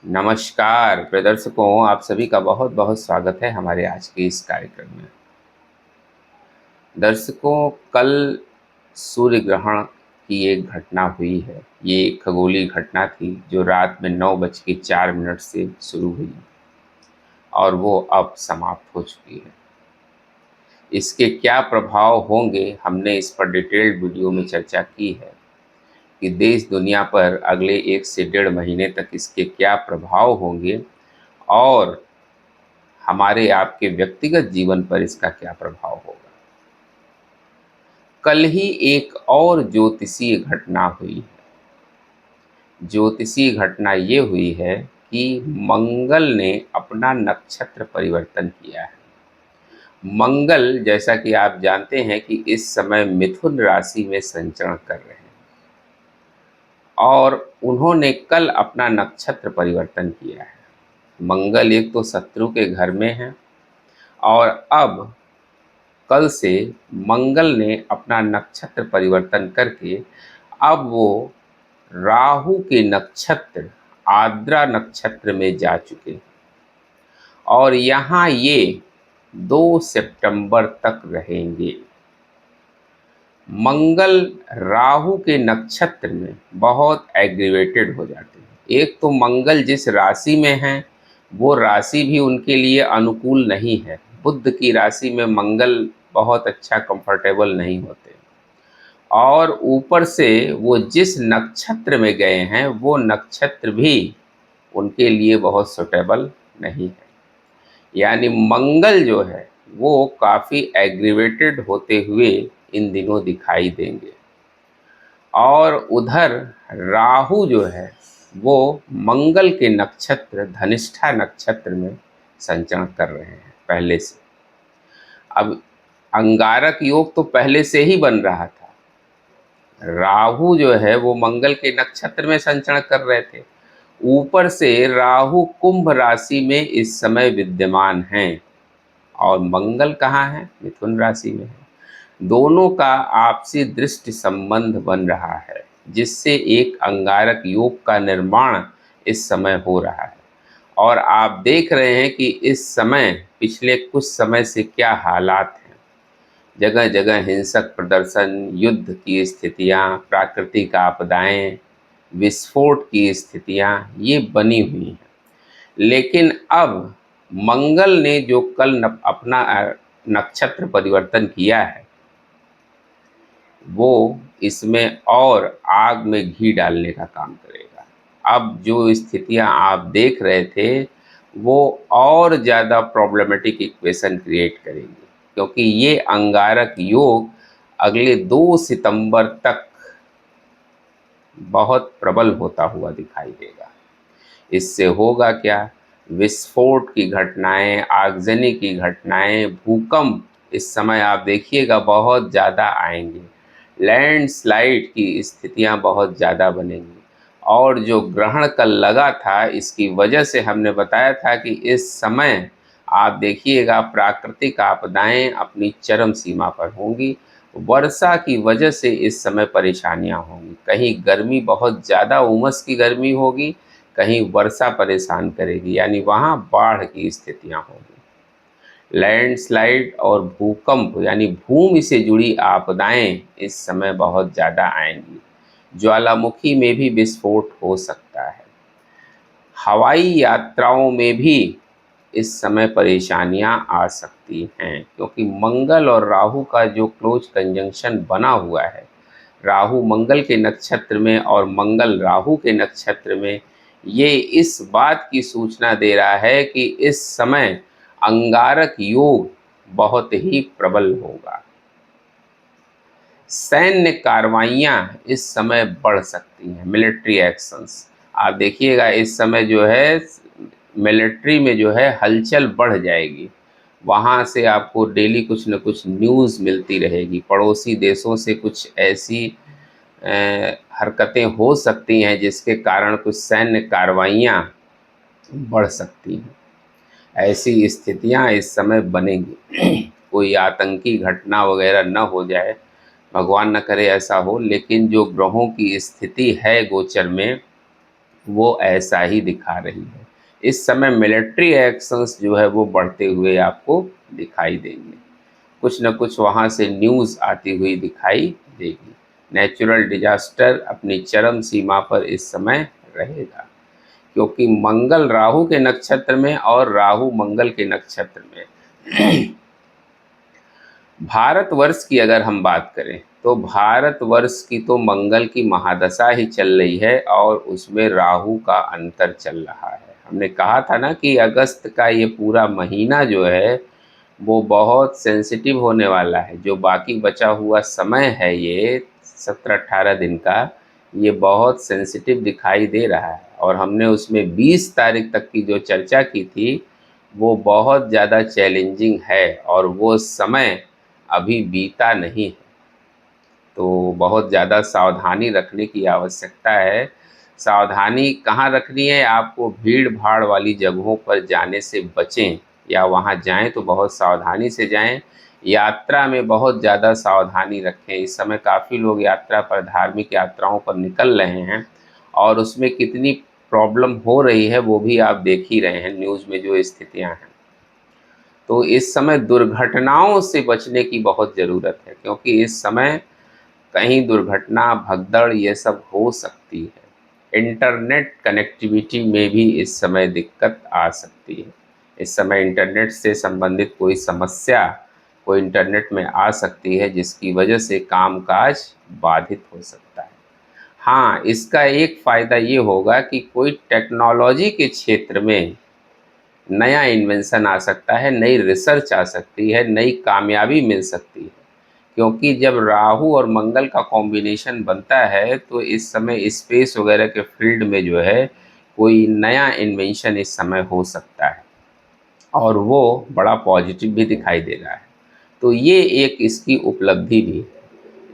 नमस्कार प्रिय दर्शकों, आप सभी का बहुत बहुत स्वागत है हमारे आज के इस कार्यक्रम में। दर्शकों, कल सूर्य ग्रहण की एक घटना हुई है। ये एक खगोलीय घटना थी जो रात में 9:04 से शुरू हुई और वो अब समाप्त हो चुकी है। इसके क्या प्रभाव होंगे, हमने इस पर डिटेल्ड वीडियो में चर्चा की है कि देश दुनिया पर अगले 1 से 1.5 महीने तक इसके क्या प्रभाव होंगे और हमारे आपके व्यक्तिगत जीवन पर इसका क्या प्रभाव होगा। कल ही एक और ज्योतिषीय घटना हुई है। ज्योतिषीय घटना ये हुई है कि मंगल ने अपना नक्षत्र परिवर्तन किया है। मंगल, जैसा कि आप जानते हैं, कि इस समय मिथुन राशि में संचरण कर रहे हैं और उन्होंने कल अपना नक्षत्र परिवर्तन किया है। मंगल एक तो शत्रु के घर में है और अब कल से मंगल ने अपना नक्षत्र परिवर्तन करके अब वो राहु के नक्षत्र आर्द्रा नक्षत्र में जा चुके हैं और यहाँ ये 2 सितंबर तक रहेंगे। मंगल राहु के नक्षत्र में बहुत एग्रीवेटेड हो जाते हैं। एक तो मंगल जिस राशि में है वो राशि भी उनके लिए अनुकूल नहीं है। बुध की राशि में मंगल बहुत अच्छा कंफर्टेबल नहीं होते और ऊपर से वो जिस नक्षत्र में गए हैं वो नक्षत्र भी उनके लिए बहुत सुटेबल नहीं है। यानी मंगल जो है वो काफ़ी एग्रीवेटेड होते हुए इन दिनों दिखाई देंगे और उधर राहु जो है वो मंगल के नक्षत्र धनिष्ठा नक्षत्र में संचरण कर रहे हैं पहले से। अब अंगारक योग तो पहले से ही बन रहा था। राहु जो है वो मंगल के नक्षत्र में संचरण कर रहे थे, ऊपर से राहु कुंभ राशि में इस समय विद्यमान हैं और मंगल कहाँ है? मिथुन राशि में है। दोनों का आपसी दृष्टि संबंध बन रहा है जिससे एक अंगारक योग का निर्माण इस समय हो रहा है और आप देख रहे हैं कि इस समय पिछले कुछ समय से क्या हालात हैं। जगह जगह हिंसक प्रदर्शन, युद्ध की स्थितियाँ, प्राकृतिक आपदाएं, विस्फोट की स्थितियाँ ये बनी हुई हैं। लेकिन अब मंगल ने जो कल अपना नक्षत्र परिवर्तन किया है वो इसमें और आग में घी डालने का काम करेगा। अब जो स्थितियां आप देख रहे थे वो और ज़्यादा प्रॉब्लमेटिक इक्वेशन क्रिएट करेंगी क्योंकि ये अंगारक योग अगले 2 सितंबर तक बहुत प्रबल होता हुआ दिखाई देगा। इससे होगा क्या? विस्फोट की घटनाएं, आगजनी की घटनाएं, भूकंप इस समय आप देखिएगा बहुत ज़्यादा आएंगे। लैंडस्लाइड की स्थितियां बहुत ज़्यादा बनेंगी और जो ग्रहण कल लगा था इसकी वजह से हमने बताया था कि इस समय आप देखिएगा प्राकृतिक आपदाएं अपनी चरम सीमा पर होंगी। वर्षा की वजह से इस समय परेशानियां होंगी। कहीं गर्मी बहुत ज़्यादा उमस की गर्मी होगी, कहीं वर्षा परेशान करेगी, यानी वहाँ बाढ़ की स्थितियाँ होंगी। लैंडस्लाइड और भूकंप यानी भूमि से जुड़ी आपदाएं इस समय बहुत ज़्यादा आएंगी। ज्वालामुखी में भी विस्फोट हो सकता है। हवाई यात्राओं में भी इस समय परेशानियां आ सकती हैं क्योंकि मंगल और राहु का जो क्लोज कंजंक्शन बना हुआ है, राहु मंगल के नक्षत्र में और मंगल राहु के नक्षत्र में, ये इस बात की सूचना दे रहा है कि इस समय अंगारक योग बहुत ही प्रबल होगा। सैन्य कार्रवाइयाँ इस समय बढ़ सकती हैं, मिलिट्री एक्शंस। आप देखिएगा इस समय जो है मिलिट्री में जो है हलचल बढ़ जाएगी। वहाँ से आपको डेली कुछ न कुछ न्यूज़ मिलती रहेगी। पड़ोसी देशों से कुछ ऐसी हरकतें हो सकती हैं जिसके कारण कुछ सैन्य कार्रवाइयाँ बढ़ सकती हैं। ऐसी स्थितियाँ इस समय बनेंगी। कोई आतंकी घटना वगैरह न हो जाए, भगवान न करे ऐसा हो, लेकिन जो ग्रहों की स्थिति है गोचर में वो ऐसा ही दिखा रही है। इस समय मिलिट्री एक्शंस जो है वो बढ़ते हुए आपको दिखाई देंगे। कुछ न कुछ वहाँ से न्यूज़ आती हुई दिखाई देगी। नेचुरल डिजास्टर अपनी चरम सीमा पर इस समय रहेगा, क्योंकि मंगल राहु के नक्षत्र में और राहु मंगल के नक्षत्र में। भारतवर्ष की अगर हम बात करें तो भारतवर्ष की तो मंगल की महादशा ही चल रही है और उसमें राहु का अंतर चल रहा है। हमने कहा था ना कि अगस्त का ये पूरा महीना जो है वो बहुत सेंसिटिव होने वाला है। जो बाकी बचा हुआ समय है ये 17-18 दिन का, ये बहुत सेंसिटिव दिखाई दे रहा है। और हमने उसमें 20 तारीख तक की जो चर्चा की थी वो बहुत ज़्यादा चैलेंजिंग है और वो समय अभी बीता नहीं है। तो बहुत ज़्यादा सावधानी रखने की आवश्यकता है। सावधानी कहाँ रखनी है? आपको भीड़-भाड़ वाली जगहों पर जाने से बचें, या वहाँ जाएँ तो बहुत सावधानी से जाएँ। यात्रा में बहुत ज़्यादा सावधानी रखें। इस समय काफ़ी लोग यात्रा पर, धार्मिक यात्राओं पर निकल रहे हैं और उसमें कितनी प्रॉब्लम हो रही है वो भी आप देख ही रहे हैं न्यूज़ में जो स्थितियाँ हैं। तो इस समय दुर्घटनाओं से बचने की बहुत ज़रूरत है, क्योंकि इस समय कहीं दुर्घटना, भगदड़ ये सब हो सकती है। इंटरनेट कनेक्टिविटी में भी इस समय दिक्कत आ सकती है। इस समय इंटरनेट से संबंधित कोई समस्या, कोई इंटरनेट में आ सकती है जिसकी वजह से काम-काज बाधित हो सकता है। हाँ, इसका एक फ़ायदा ये होगा कि कोई टेक्नोलॉजी के क्षेत्र में नया इन्वेंशन आ सकता है, नई रिसर्च आ सकती है, नई कामयाबी मिल सकती है। क्योंकि जब राहु और मंगल का कॉम्बिनेशन बनता है तो इस समय स्पेस वगैरह के फील्ड में जो है कोई नया इन्वेंशन इस समय हो सकता है और वो बड़ा पॉजिटिव भी दिखाई दे रहा है। तो ये एक इसकी उपलब्धि भी है,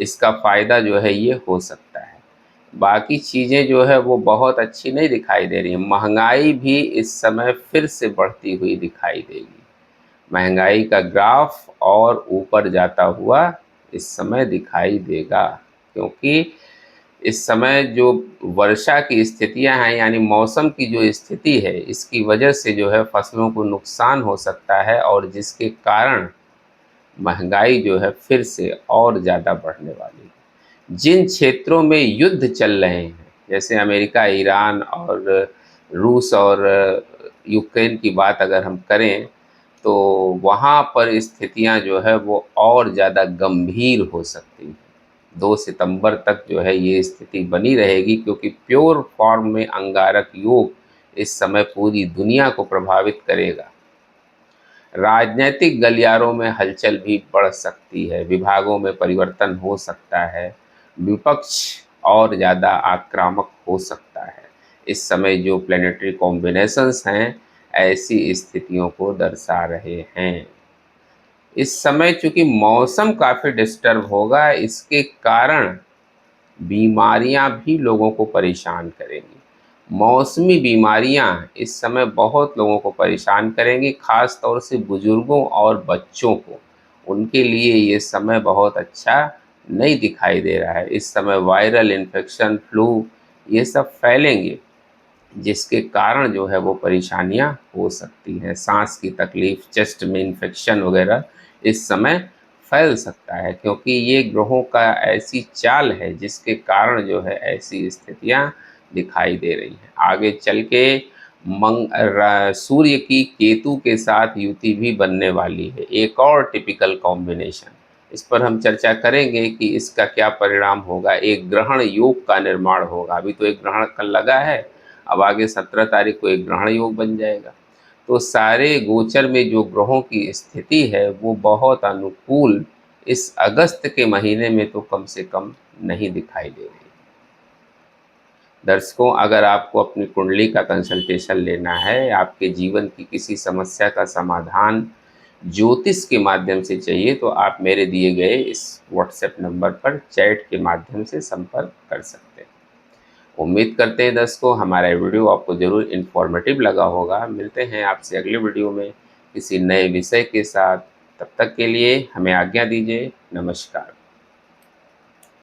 इसका फ़ायदा जो है ये हो सकता है। बाकी चीज़ें जो है वो बहुत अच्छी नहीं दिखाई दे रही हैं। महंगाई भी इस समय फिर से बढ़ती हुई दिखाई देगी। महंगाई का ग्राफ और ऊपर जाता हुआ इस समय दिखाई देगा, क्योंकि इस समय जो वर्षा की स्थितियां हैं, यानी मौसम की जो स्थिति है, इसकी वजह से जो है फसलों को नुकसान हो सकता है और जिसके कारण महंगाई जो है फिर से और ज़्यादा बढ़ने वाली है। जिन क्षेत्रों में युद्ध चल रहे हैं, जैसे अमेरिका, ईरान और रूस और यूक्रेन की बात अगर हम करें, तो वहाँ पर स्थितियाँ जो है वो और ज़्यादा गंभीर हो सकती हैं। 2 सितंबर तक जो है ये स्थिति बनी रहेगी, क्योंकि प्योर फॉर्म में अंगारक योग इस समय पूरी दुनिया को प्रभावित करेगा। राजनैतिक गलियारों में हलचल भी बढ़ सकती है, विभागों में परिवर्तन हो सकता है, विपक्ष और ज़्यादा आक्रामक हो सकता है। इस समय जो प्लैनेटरी कॉम्बिनेशंस हैं, ऐसी स्थितियों को दर्शा रहे हैं। इस समय चूँकि मौसम काफ़ी डिस्टर्ब होगा, इसके कारण बीमारियां भी लोगों को परेशान करेंगी। मौसमी बीमारियां इस समय बहुत लोगों को परेशान करेंगी, ख़ास तौर से बुज़ुर्गों और बच्चों को। उनके लिए ये समय बहुत अच्छा नहीं दिखाई दे रहा है। इस समय वायरल इन्फेक्शन, फ्लू ये सब फैलेंगे, जिसके कारण जो है वो परेशानियाँ हो सकती हैं। साँस की तकलीफ़, चेस्ट में इन्फेक्शन वग़ैरह इस समय फैल सकता है, क्योंकि ये ग्रहों का ऐसी चाल है जिसके कारण जो है ऐसी स्थितियाँ दिखाई दे रही हैं। आगे चल के सूर्य की केतु के साथ युति भी बनने वाली है, एक और टिपिकल कॉम्बिनेशन। इस पर हम चर्चा करेंगे कि इसका क्या परिणाम होगा। एक ग्रहण योग का निर्माण होगा। अभी तो एक ग्रहण कल लगा है, अब आगे 17 तारीख को एक ग्रहण योग बन जाएगा। तो सारे गोचर में जो ग्रहों की स्थिति है वो बहुत अनुकूल इस अगस्त के महीने में तो कम से कम नहीं दिखाई दे रही। दर्शकों, अगर आपको अपनी कुंडली का कंसल्टेशन लेना है, आपके जीवन की किसी समस्या का समाधान ज्योतिष के माध्यम से चाहिए, तो आप मेरे दिए गए इस व्हाट्सएप नंबर पर चैट के माध्यम से संपर्क कर सकते हैं। उम्मीद करते हैं दर्शकों हमारा वीडियो आपको ज़रूर इन्फॉर्मेटिव लगा होगा। मिलते हैं आपसे अगले वीडियो में किसी नए विषय के साथ। तब तक के लिए हमें आज्ञा दीजिए। नमस्कार।